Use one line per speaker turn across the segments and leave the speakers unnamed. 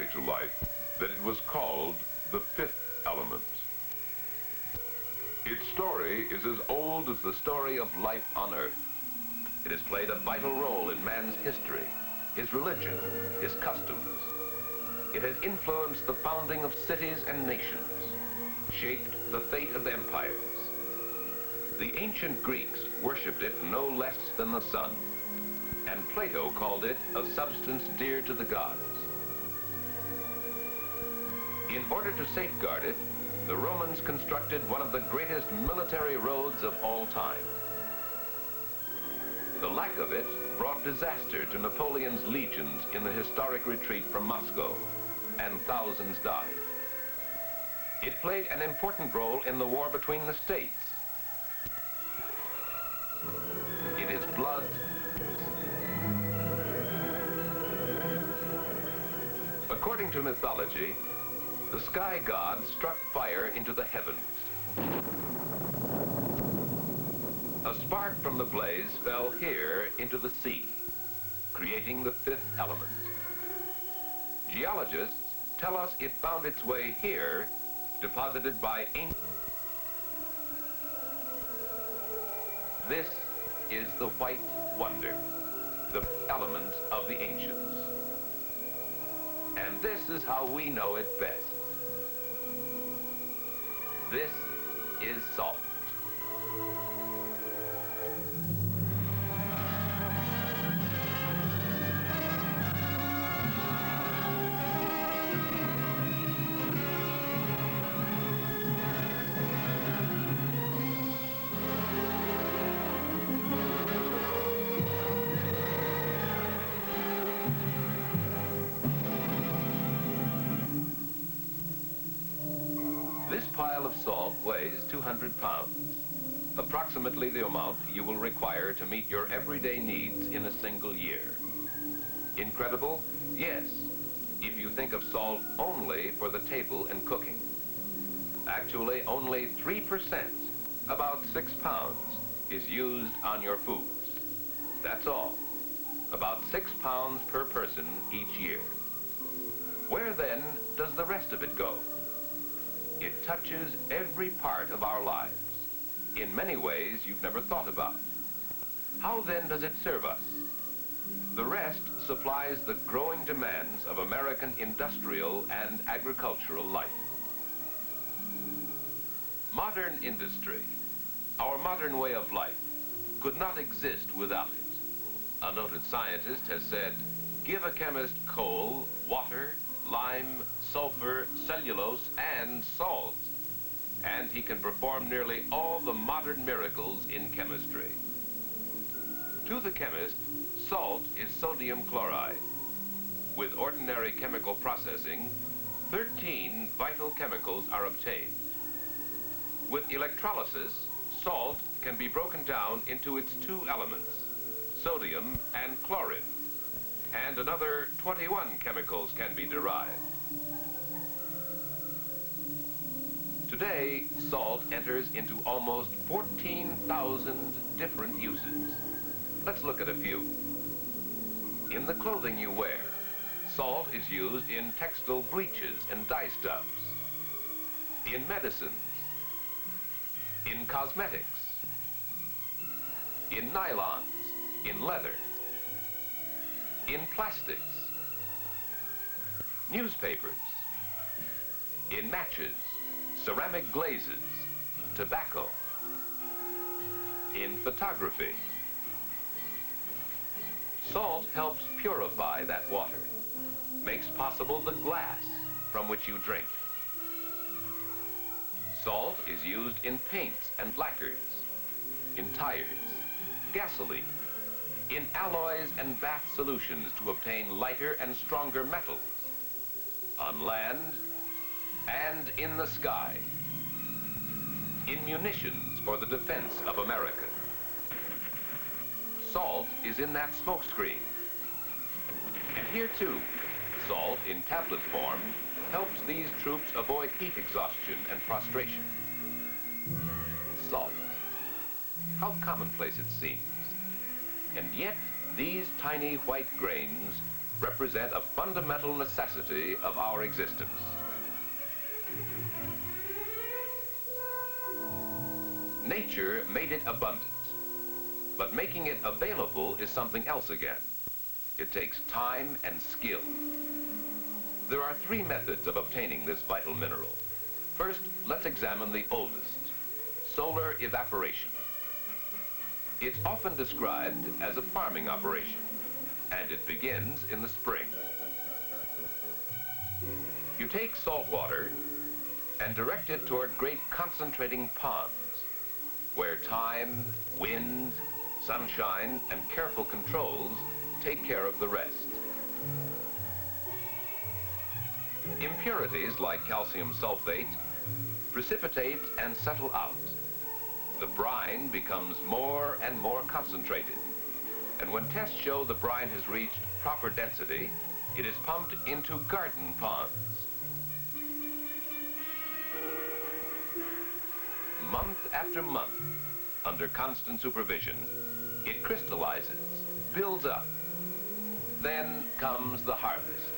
story to life that it was called the fifth element. Its story is as old as the story of life on Earth. It has played a vital role in man's history, his religion, his customs. It has influenced the founding of cities and nations, shaped the fate of empires. The ancient Greeks worshipped it no less than the sun, and Plato called it a substance dear to the gods. In order to safeguard it, the Romans constructed one of the greatest military roads of all time. The lack of it brought disaster to Napoleon's legions in the historic retreat from Moscow, and thousands died. It played an important role in the war between the states. It is blood. According to mythology, the sky god struck fire into the heavens. A spark from the blaze fell here into the sea, creating the fifth element. Geologists tell us it found its way here, deposited by ancient. This is the white wonder, the element of the ancients. And this is how we know it best. This is salt. This pile of salt weighs 200 pounds, approximately the amount you will require to meet your everyday needs in a single year. Incredible? Yes, if you think of salt only for the table and cooking. Actually, only 3%, about 6 pounds, is used on your foods. That's all. About 6 pounds per person each year. Where then does the rest of it go? It touches every part of our lives, in many ways you've never thought about. How then does it serve us? The rest supplies the growing demands of American industrial and agricultural life. Modern industry, our modern way of life, could not exist without it. A noted scientist has said, give a chemist coal, water, lime, sulfur, cellulose, and salt, and he can perform nearly all the modern miracles in chemistry. To the chemist, salt is sodium chloride. With ordinary chemical processing, 13 vital chemicals are obtained. With electrolysis, salt can be broken down into its two elements, sodium and chlorine, and another 21 chemicals can be derived. Today, salt enters into almost 14,000 different uses. Let's look at a few. In the clothing you wear, salt is used in textile bleaches and dye stuffs, in medicines, in cosmetics, in nylons, in leather, in plastics, newspapers, in matches, ceramic glazes, tobacco, in photography. Salt helps purify that water, makes possible the glass from which you drink. Salt is used in paints and lacquers, in tires, gasoline, in alloys and bath solutions to obtain lighter and stronger metals, on land, and in the sky, in munitions for the defense of America. Salt is in that smoke screen. And here too, salt in tablet form helps these troops avoid heat exhaustion and prostration. Salt. How commonplace it seems. And yet, these tiny white grains represent a fundamental necessity of our existence. Nature made it abundant, but making it available is something else again. It takes time and skill. There are three methods of obtaining this vital mineral. First, let's examine the oldest, solar evaporation. It's often described as a farming operation, and it begins in the spring. You take salt water and direct it toward great concentrating ponds, where time, wind, sunshine, and careful controls take care of the rest. Impurities like calcium sulfate precipitate and settle out. The brine becomes more and more concentrated, and when tests show the brine has reached proper density, it is pumped into garden ponds. Month after month, under constant supervision, it crystallizes, builds up. Then comes the harvest.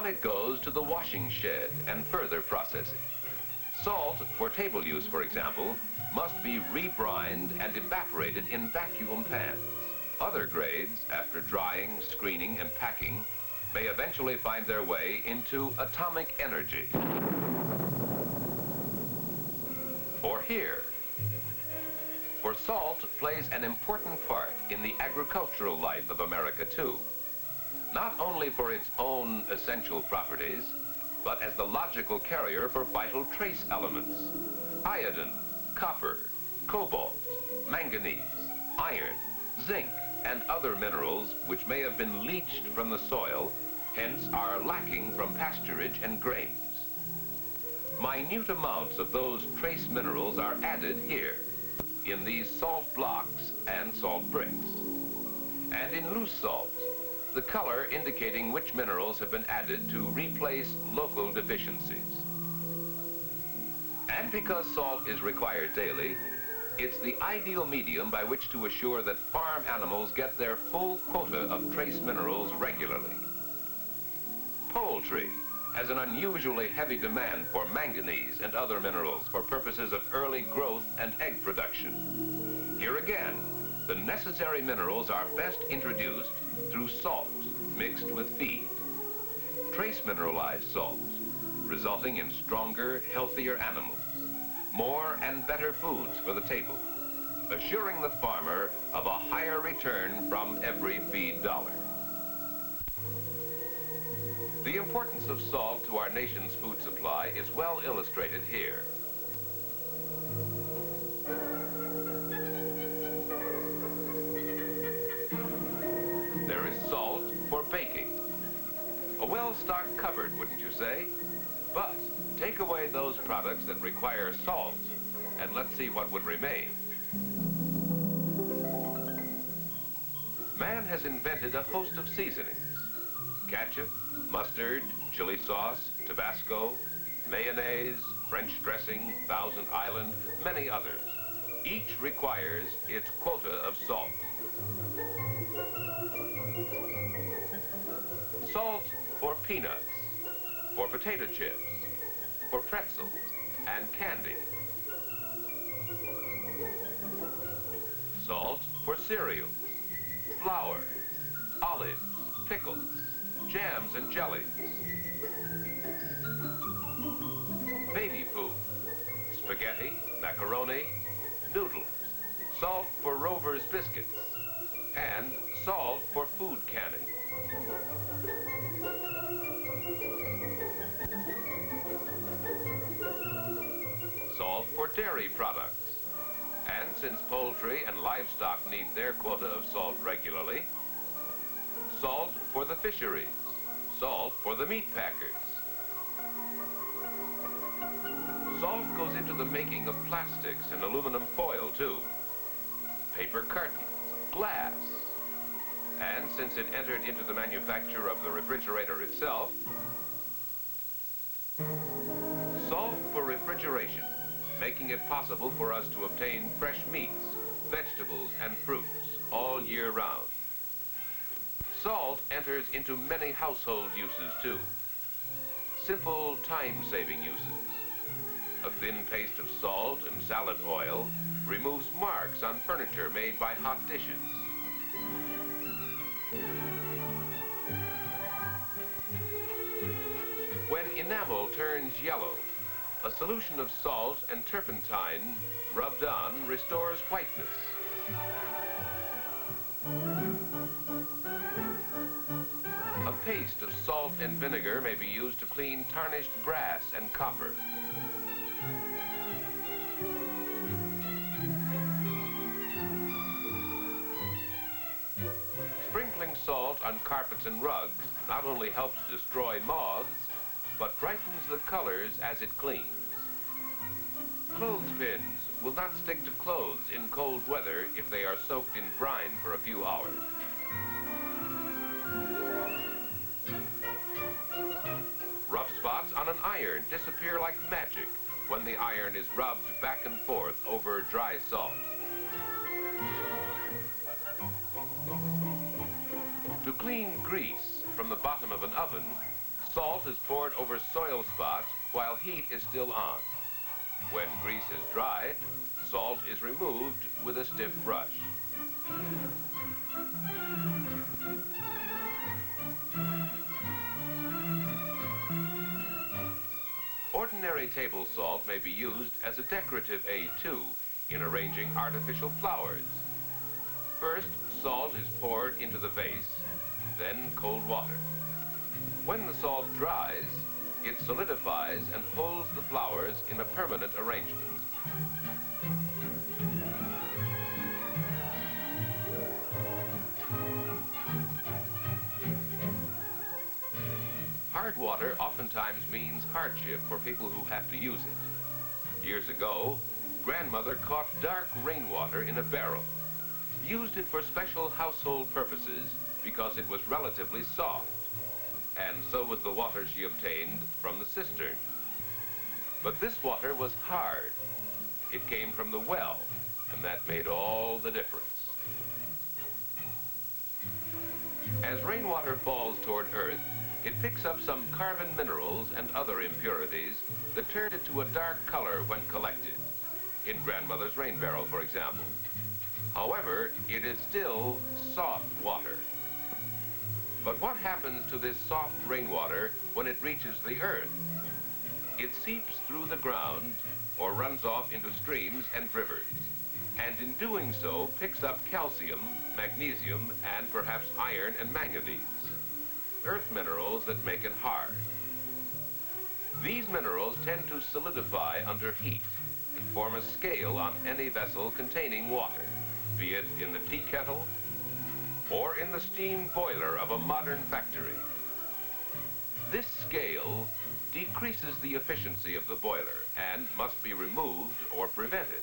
On it goes to the washing shed and further processing. Salt, for table use for example, must be rebrined and evaporated in vacuum pans. Other grades, after drying, screening, and packing, may eventually find their way into atomic energy. Or here. For salt plays an important part in the agricultural life of America too. Not only for its own essential properties, but as the logical carrier for vital trace elements: iodine, copper, cobalt, manganese, iron, zinc, and other minerals which may have been leached from the soil, hence are lacking from pasturage and grains. Minute amounts of those trace minerals are added here, in these salt blocks and salt bricks. And in loose salts, the color indicating which minerals have been added to replace local deficiencies. And because salt is required daily, it's the ideal medium by which to assure that farm animals get their full quota of trace minerals regularly. Poultry has an unusually heavy demand for manganese and other minerals for purposes of early growth and egg production. Here again, the necessary minerals are best introduced through salts mixed with feed. Trace mineralized salts, resulting in stronger, healthier animals, more and better foods for the table, assuring the farmer of a higher return from every feed dollar. The importance of salt to our nation's food supply is well illustrated here. There is salt for baking. A well-stocked cupboard, wouldn't you say? But take away those products that require salt, and let's see what would remain. Man has invented a host of seasonings: ketchup, mustard, chili sauce, Tabasco, mayonnaise, French dressing, Thousand Island, many others. Each requires its quota of salt. Salt for peanuts, for potato chips, for pretzels, and candy. Salt for cereals, flour, olives, pickles, jams and jellies. Baby food, spaghetti, macaroni, noodles, salt for Rover's biscuits, and salt for food canning. Salt for dairy products. And since poultry and livestock need their quota of salt regularly, salt for the fisheries, salt for the meat packers. Salt goes into the making of plastics and aluminum foil, too. Paper curtains, glass. And since it entered into the manufacture of the refrigerator itself, salt for refrigeration, making it possible for us to obtain fresh meats, vegetables, and fruits all year round. Salt enters into many household uses, too. Simple time-saving uses. A thin paste of salt and salad oil removes marks on furniture made by hot dishes. When enamel turns yellow, a solution of salt and turpentine rubbed on restores whiteness. A paste of salt and vinegar may be used to clean tarnished brass and copper. Sprinkling salt on carpets and rugs not only helps destroy moths, but brightens the colors as it cleans. Clothespins will not stick to clothes in cold weather if they are soaked in brine for a few hours. Rough spots on an iron disappear like magic when the iron is rubbed back and forth over dry salt. To clean grease from the bottom of an oven, salt is poured over soil spots while heat is still on. When grease is dried, salt is removed with a stiff brush. Ordinary table salt may be used as a decorative aid, too, in arranging artificial flowers. First, salt is poured into the vase, then cold water. When the salt dries, it solidifies and holds the flowers in a permanent arrangement. Hard water oftentimes means hardship for people who have to use it. Years ago, Grandmother caught dark rainwater in a barrel, used it for special household purposes because it was relatively soft, and so was the water she obtained from the cistern. But this water was hard. It came from the well, and that made all the difference. As rainwater falls toward Earth, it picks up some carbon minerals and other impurities that turn it to a dark color when collected, in Grandmother's rain barrel, for example. However, it is still soft water. But what happens to this soft rainwater when it reaches the earth? It seeps through the ground or runs off into streams and rivers, and in doing so picks up calcium, magnesium, and perhaps iron and manganese, earth minerals that make it hard. These minerals tend to solidify under heat and form a scale on any vessel containing water, be it in the tea kettle or in the steam boiler of a modern factory. This scale decreases the efficiency of the boiler and must be removed or prevented.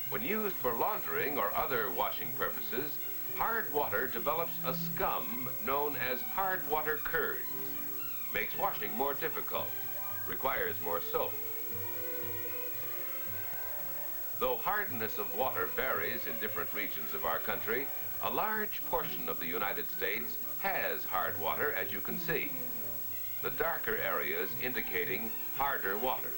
When used for laundering or other washing purposes, Hard water develops a scum known as hard water curds, makes washing more difficult, requires more soap. Though hardness of water varies in different regions of our country, a large portion of the United States has hard water, as you can see. The darker areas indicating harder water.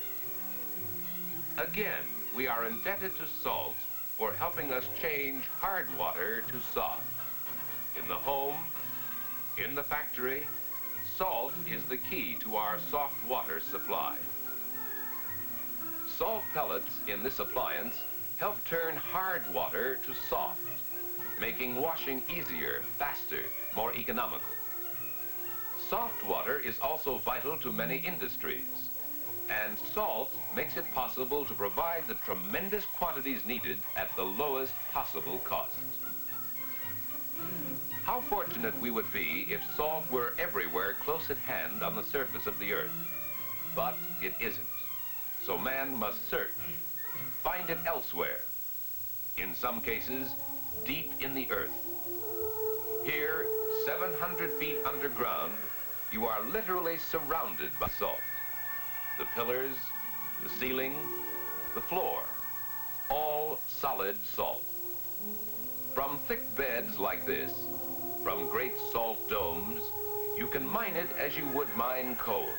Again, we are indebted to salt for helping us change hard water to soft. In the home, in the factory, salt is the key to our soft water supply. Salt pellets in this appliance help turn hard water to soft, making washing easier, faster, more economical. Soft water is also vital to many industries, and salt makes it possible to provide the tremendous quantities needed at the lowest possible cost. How fortunate we would be if salt were everywhere close at hand on the surface of the earth. But it isn't. So man must search, find it elsewhere. In some cases, deep in the earth. Here, 700 feet underground, you are literally surrounded by salt. The pillars, the ceiling, the floor, all solid salt. From thick beds like this, from great salt domes, you can mine it as you would mine coal.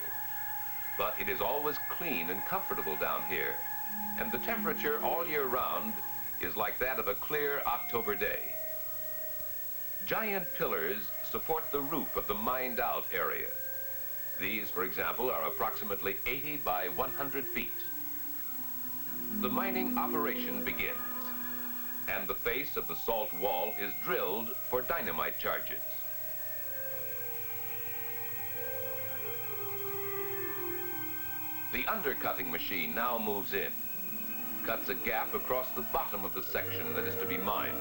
But it is always clean and comfortable down here, and the temperature all year round is like that of a clear October day. Giant pillars support the roof of the mined-out area. These, for example, are approximately 80 by 100 feet. The mining operation begins, and the face of the salt wall is drilled for dynamite charges. The undercutting machine now moves in, cuts a gap across the bottom of the section that is to be mined.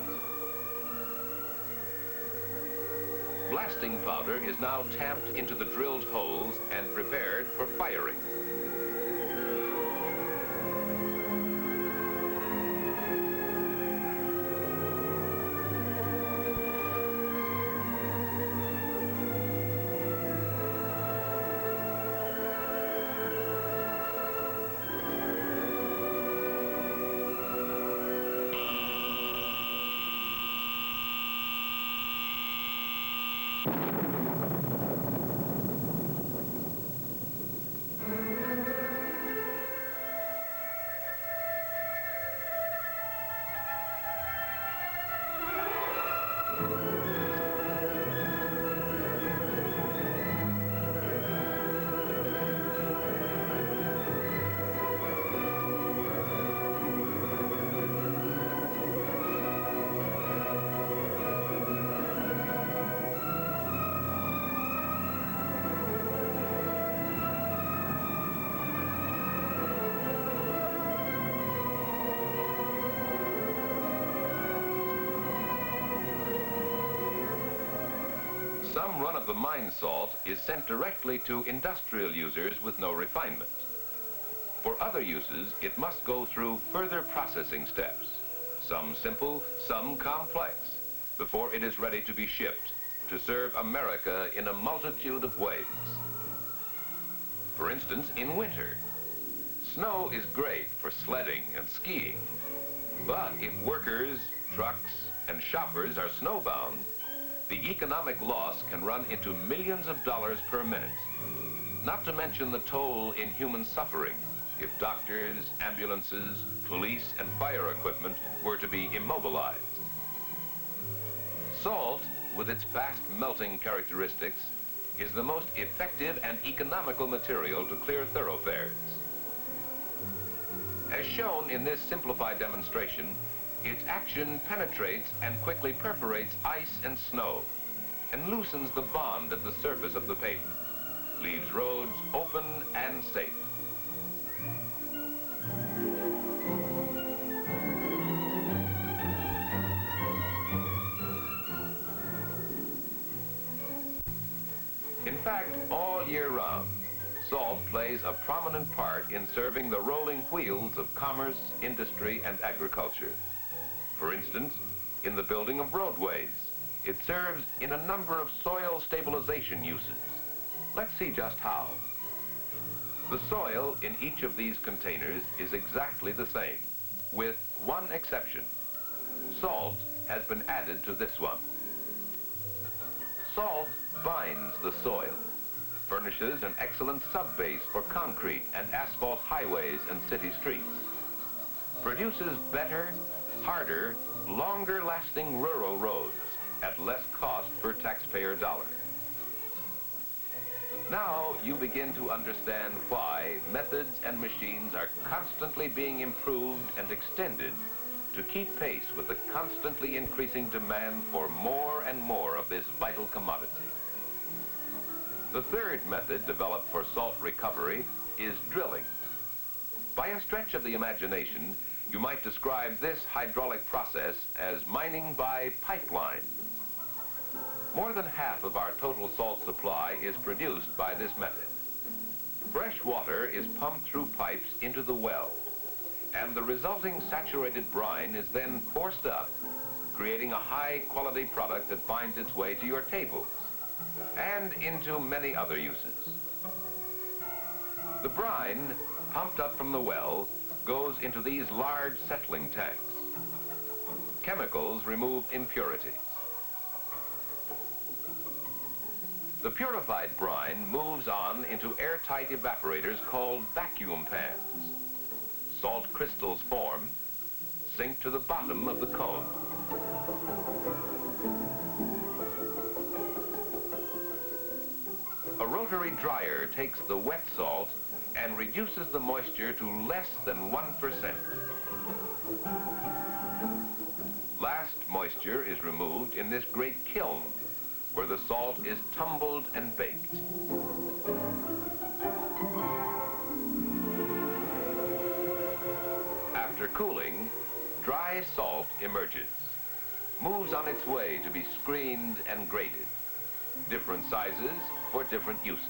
Blasting powder is now tamped into the drilled holes and prepared for firing. Some run-of-the-mine salt is sent directly to industrial users with no refinement. For other uses, it must go through further processing steps, some simple, some complex, before it is ready to be shipped to serve America in a multitude of ways. For instance, in winter, snow is great for sledding and skiing, but if workers, trucks, and shoppers are snowbound, the economic loss can run into millions of dollars per minute, not to mention the toll in human suffering if doctors, ambulances, police, and fire equipment were to be immobilized. Salt, with its fast melting characteristics, is the most effective and economical material to clear thoroughfares. As shown in this simplified demonstration, its action penetrates and quickly perforates ice and snow and loosens the bond at the surface of the pavement, leaves roads open and safe. In fact, all year round, salt plays a prominent part in serving the rolling wheels of commerce, industry, and agriculture. For instance, in the building of roadways. It serves in a number of soil stabilization uses. Let's see just how. The soil in each of these containers is exactly the same, with one exception. Salt has been added to this one. Salt binds the soil, furnishes an excellent subbase for concrete and asphalt highways and city streets, produces better, harder, longer-lasting rural roads at less cost per taxpayer dollar. Now you begin to understand why methods and machines are constantly being improved and extended to keep pace with the constantly increasing demand for more and more of this vital commodity. The third method developed for salt recovery is drilling. By a stretch of the imagination, you might describe this hydraulic process as mining by pipeline. More than half of our total salt supply is produced by this method. Fresh water is pumped through pipes into the well, and the resulting saturated brine is then forced up, creating a high-quality product that finds its way to your tables and into many other uses. The brine, pumped up from the well, goes into these large settling tanks. Chemicals remove impurities. The purified brine moves on into airtight evaporators called vacuum pans. Salt crystals form, sink to the bottom of the cone. A rotary dryer takes the wet salt and reduces the moisture to less than 1%. Last moisture is removed in this great kiln, where the salt is tumbled and baked. After cooling, dry salt emerges, moves on its way to be screened and graded. Different sizes for different uses.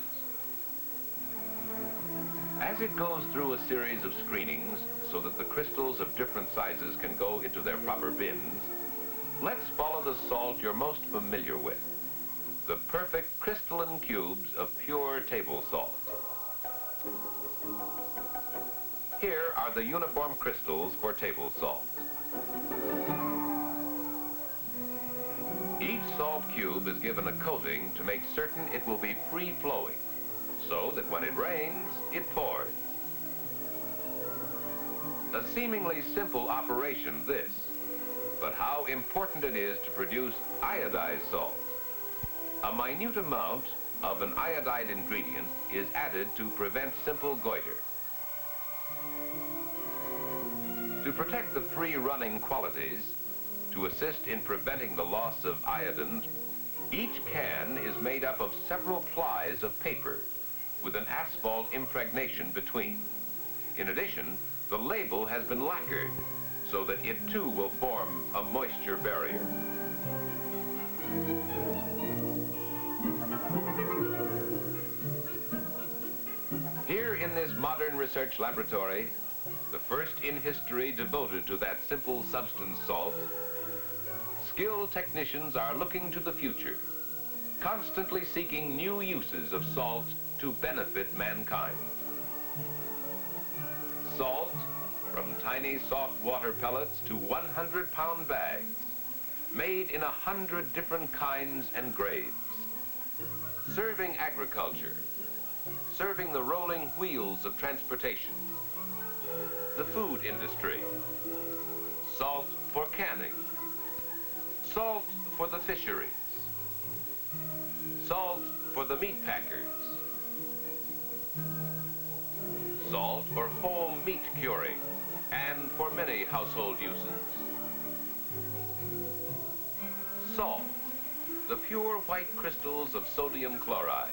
As it goes through a series of screenings so that the crystals of different sizes can go into their proper bins, let's follow the salt you're most familiar with, the perfect crystalline cubes of pure table salt. Here are the uniform crystals for table salt. Each salt cube is given a coating to make certain it will be free-flowing, so that when it rains, it pours. A seemingly simple operation, this, but how important it is to produce iodized salt. A minute amount of an iodide ingredient is added to prevent simple goiter. To protect the free-running qualities, to assist in preventing the loss of iodine, each can is made up of several plies of paper with an asphalt impregnation between. In addition, the label has been lacquered so that it too will form a moisture barrier. Here in this modern research laboratory, the first in history devoted to that simple substance salt, skilled technicians are looking to the future, constantly seeking new uses of salt to benefit mankind. Salt, from tiny soft water pellets to 100-pound bags, made in 100 different kinds and grades. Serving agriculture, serving the rolling wheels of transportation, the food industry, salt for canning, salt for the fisheries, salt for the meat packers, salt for foam meat curing, and for many household uses. Salt, the pure white crystals of sodium chloride,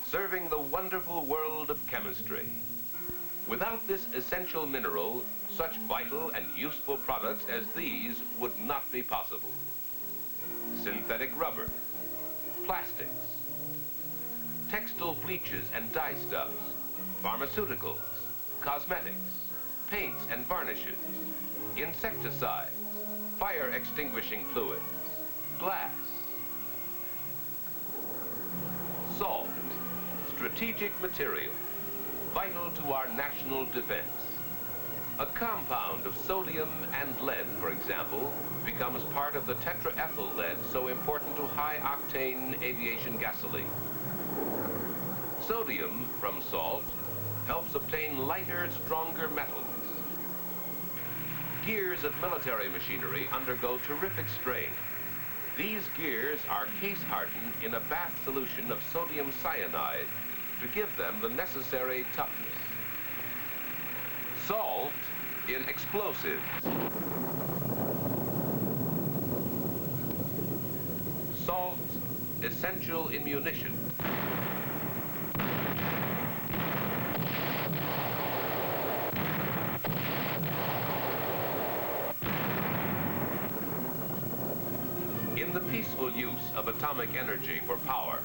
serving the wonderful world of chemistry. Without this essential mineral, such vital and useful products as these would not be possible. Synthetic rubber, plastics, textile bleaches and dye stuffs, pharmaceuticals, cosmetics, paints and varnishes, insecticides, fire extinguishing fluids, glass. Salt, strategic material, vital to our national defense. A compound of sodium and lead, for example, becomes part of the tetraethyl lead so important to high-octane aviation gasoline. Sodium from salt helps obtain lighter, stronger metals. Gears of military machinery undergo terrific strain. These gears are case-hardened in a bath solution of sodium cyanide to give them the necessary toughness. Salt in explosives. Salt essential in munitions. In the peaceful use of atomic energy for power.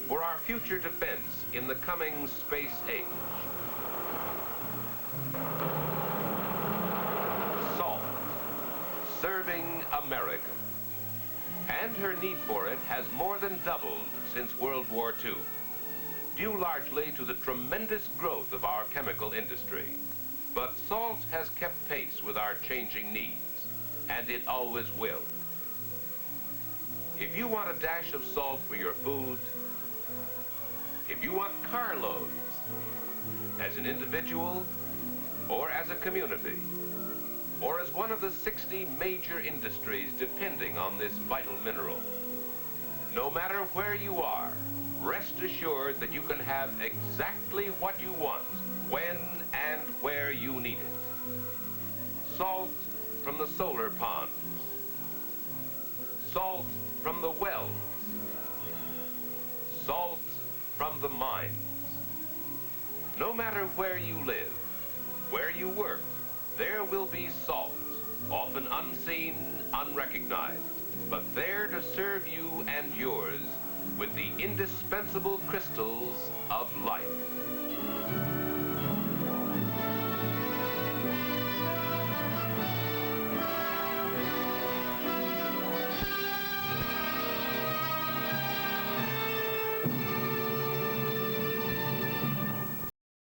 For our future defense in the coming space age. Salt, serving America. And her need for it has more than doubled since World War II, due largely to the tremendous growth of our chemical industry. But salt has kept pace with our changing needs, and it always will. If you want a dash of salt for your food, if you want carloads, as an individual, or as a community, or as one of the 60 major industries depending on this vital mineral, no matter where you are, rest assured that you can have exactly what you want, when and where you need it. Salt from the solar ponds. Salt from the wells. Salt from the mines. No matter where you live, where you work, there will be salt, often unseen, unrecognized, but there to serve you and yours with the indispensable crystals of life.